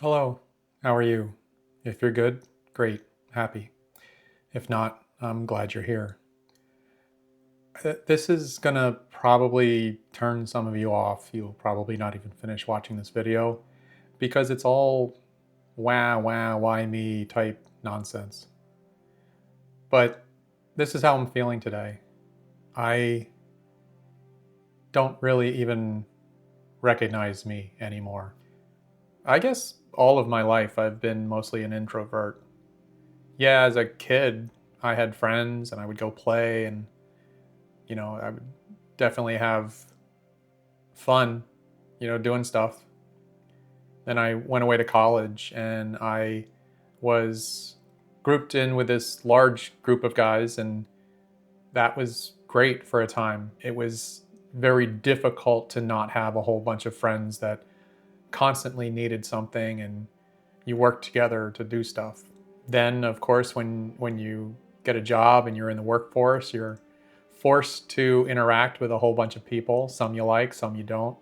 Hello, how are you? If you're good, great, happy. If not, I'm glad you're here. This is gonna probably turn some of you off. You'll probably not even finish watching this video because it's all why me type nonsense. But this is how I'm feeling today. I don't really even recognize me anymore. I guess all of my life I've been mostly an introvert. Yeah, as a kid, I had friends and I would go play and, I would definitely have fun, doing stuff. Then I went away to college and I was grouped in with this large group of guys, and that was great for a time. It was very difficult to not have a whole bunch of friends that constantly needed something and you worked together to do stuff. Then, of course, when you get a job and you're in the workforce, you're forced to interact with a whole bunch of people. Some you like, some you don't.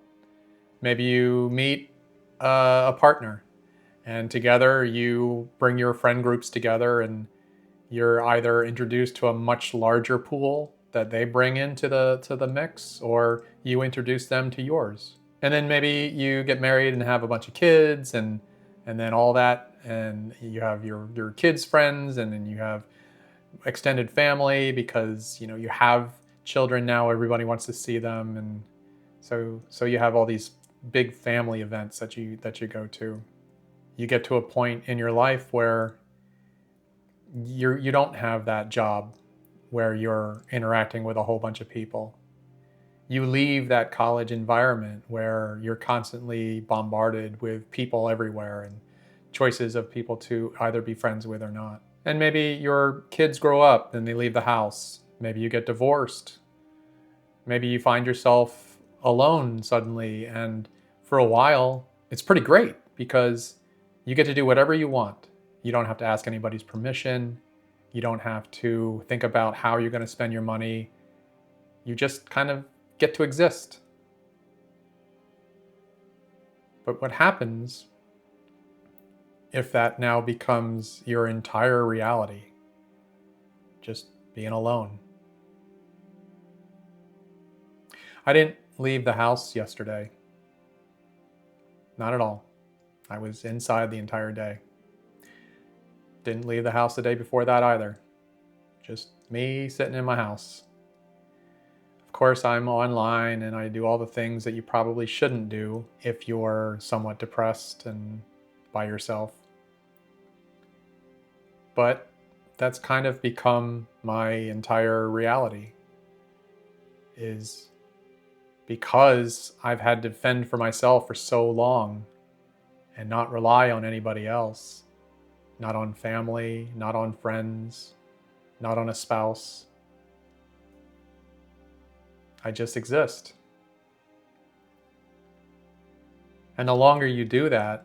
Maybe you meet a partner, and together you bring your friend groups together, and you're either introduced to a much larger pool that they bring into the mix, or you introduce them to yours. And then maybe you get married and have a bunch of kids, and then all that, and you have your kids' friends, and then you have extended family because you have children now. Everybody wants to see them, and so you have all these big family events that you go to. You get to a point in your life where you don't have that job where you're interacting with a whole bunch of people. You leave that college environment where you're constantly bombarded with people everywhere and choices of people to either be friends with or not. And maybe your kids grow up and they leave the house. Maybe you get divorced. Maybe you find yourself alone suddenly. And for a while, it's pretty great because you get to do whatever you want. You don't have to ask anybody's permission. You don't have to think about how you're going to spend your money. You just kind of get to exist. But what happens if that now becomes your entire reality? Just being alone. I didn't leave the house yesterday. Not at all. I was inside the entire day. Didn't leave the house the day before that either. Just me sitting in my house. Of course, I'm online and I do all the things that you probably shouldn't do if you're somewhat depressed and by yourself. But that's kind of become my entire reality, is because I've had to fend for myself for so long and not rely on anybody else, not on family, not on friends, not on a spouse. I just exist. And the longer you do that,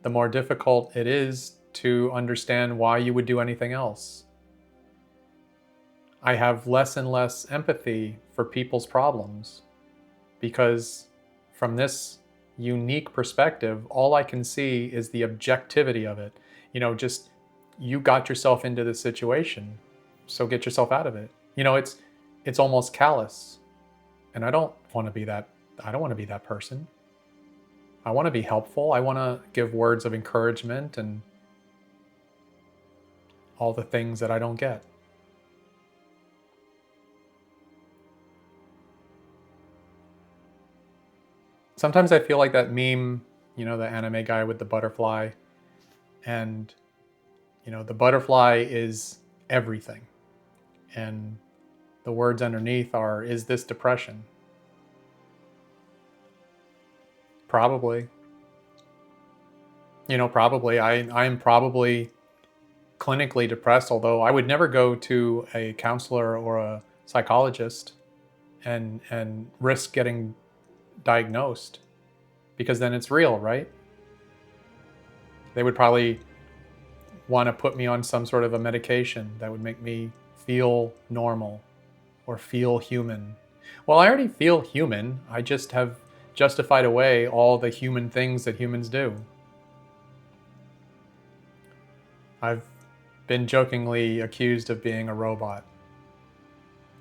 the more difficult it is to understand why you would do anything else. I have less and less empathy for people's problems because, from this unique perspective, all I can see is the objectivity of it. Just you got yourself into this situation, so get yourself out of it. It's almost callous, and I don't want to be that. I don't want to be that person. I want to be helpful. I want to give words of encouragement and all the things that I don't get. Sometimes I feel like that meme, the anime guy with the butterfly, and the butterfly is everything. And the words underneath are, is this depression? Probably. Probably. I'm probably clinically depressed, although I would never go to a counselor or a psychologist and risk getting diagnosed, because then it's real, right? They would probably want to put me on some sort of a medication that would make me feel normal or feel human. Well, I already feel human. I just have justified away all the human things that humans do. I've been jokingly accused of being a robot,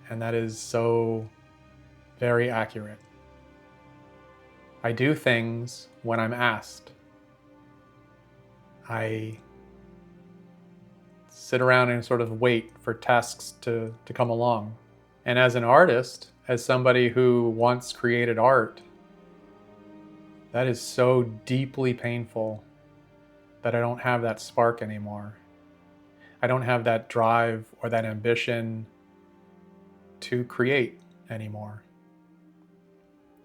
and that is so very accurate. I do things when I'm asked. I sit around and sort of wait for tasks to come along. And as an artist, as somebody who once created art, that is so deeply painful that I don't have that spark anymore. I don't have that drive or that ambition to create anymore.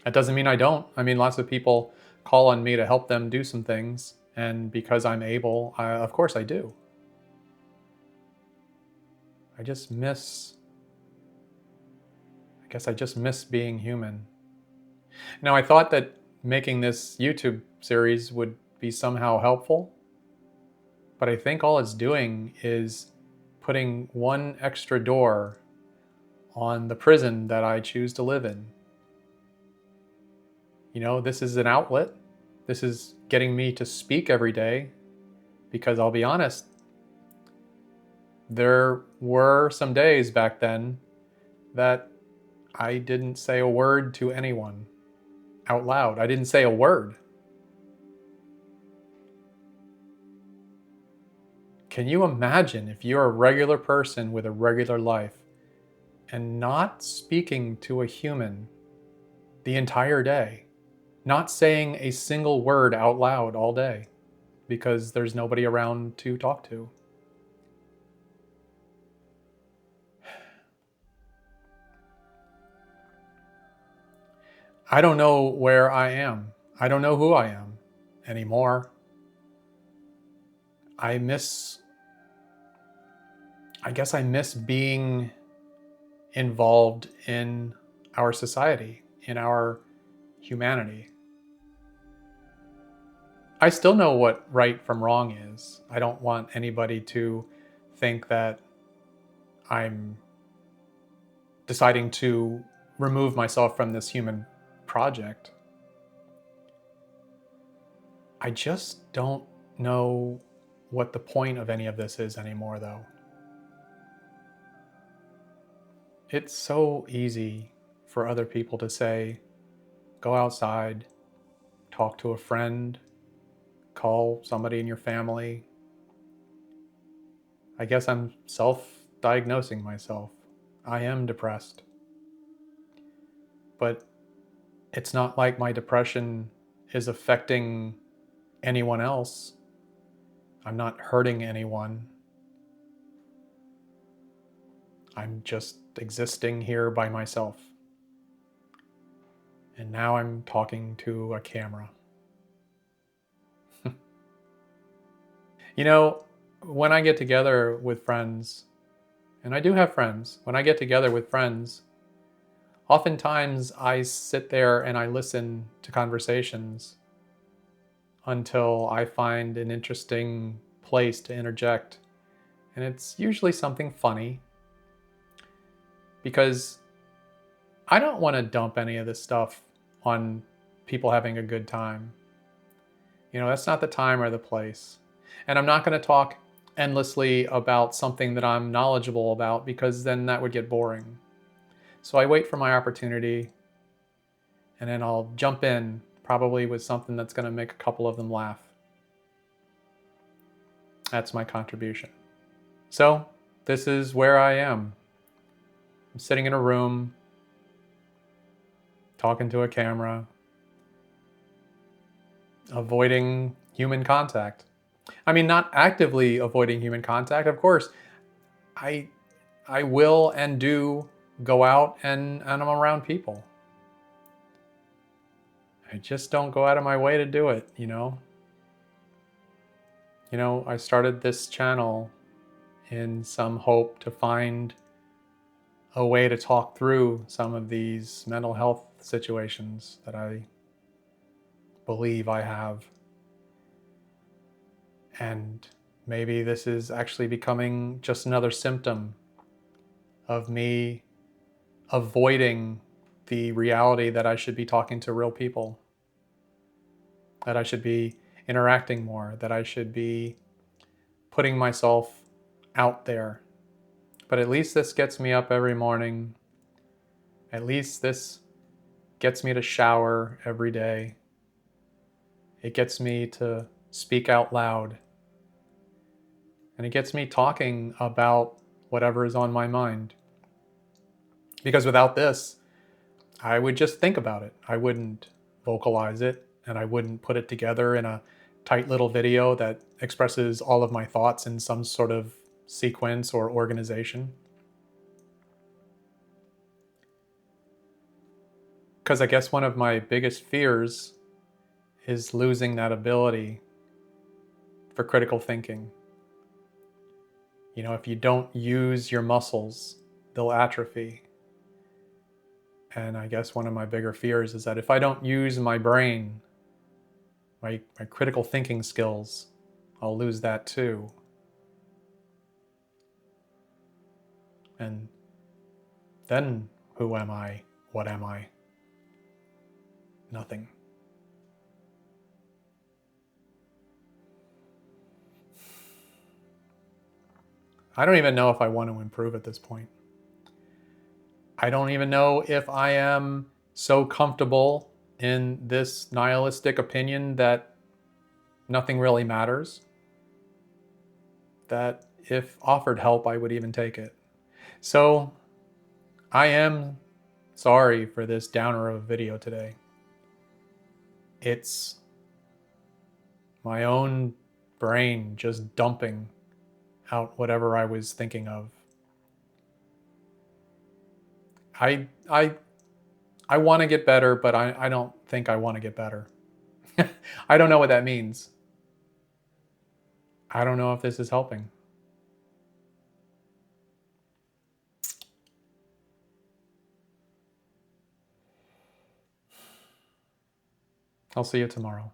That doesn't mean I don't. I mean, lots of people call on me to help them do some things, and because I'm able, of course I do. I guess I just miss being human. Now, I thought that making this YouTube series would be somehow helpful, but I think all it's doing is putting one extra door on the prison that I choose to live in. You know, this is an outlet. This is getting me to speak every day, because I'll be honest, there were some days back then that I didn't say a word to anyone out loud. I didn't say a word. Can you imagine if you're a regular person with a regular life and not speaking to a human the entire day, not saying a single word out loud all day because there's nobody around to talk to? I don't know where I am. I don't know who I am anymore. I guess I miss being involved in our society, in our humanity. I still know what right from wrong is. I don't want anybody to think that I'm deciding to remove myself from this human project. I just don't know what the point of any of this is anymore, though. It's so easy for other people to say, go outside, talk to a friend, call somebody in your family. I guess I'm self-diagnosing myself. I am depressed. But it's not like my depression is affecting anyone else. I'm not hurting anyone. I'm just existing here by myself. And now I'm talking to a camera. You know, when I get together with friends, and I do have friends, when I get together with friends, oftentimes I sit there and I listen to conversations until I find an interesting place to interject. And it's usually something funny, because I don't want to dump any of this stuff on people having a good time. You know, that's not the time or the place. And I'm not going to talk endlessly about something that I'm knowledgeable about, because then that would get boring. So I wait for my opportunity, and then I'll jump in, probably with something that's going to make a couple of them laugh. That's my contribution. So this is where I am. I'm sitting in a room, talking to a camera, avoiding human contact. I mean, not actively avoiding human contact. Of course, I will and do go out and I'm around people. I just don't go out of my way to do it, you know? You know, I started this channel in some hope to find a way to talk through some of these mental health situations that I believe I have. And maybe this is actually becoming just another symptom of me avoiding the reality that I should be talking to real people, that I should be interacting more, that I should be putting myself out there. But at least this gets me up every morning. At least this gets me to shower every day. It gets me to speak out loud. And it gets me talking about whatever is on my mind. Because without this, I would just think about it. I wouldn't vocalize it, and I wouldn't put it together in a tight little video that expresses all of my thoughts in some sort of sequence or organization. Because I guess one of my biggest fears is losing that ability for critical thinking. You know, if you don't use your muscles, they'll atrophy. And I guess one of my bigger fears is that if I don't use my brain, my critical thinking skills, I'll lose that too. And then who am I? What am I? Nothing. I don't even know if I want to improve at this point. I don't even know if I am so comfortable in this nihilistic opinion that nothing really matters, that if offered help, I would even take it. So I am sorry for this downer of a video today. It's my own brain just dumping out whatever I was thinking of. I want to get better, but I don't think I want to get better. I don't know what that means. I don't know if this is helping. I'll see you tomorrow.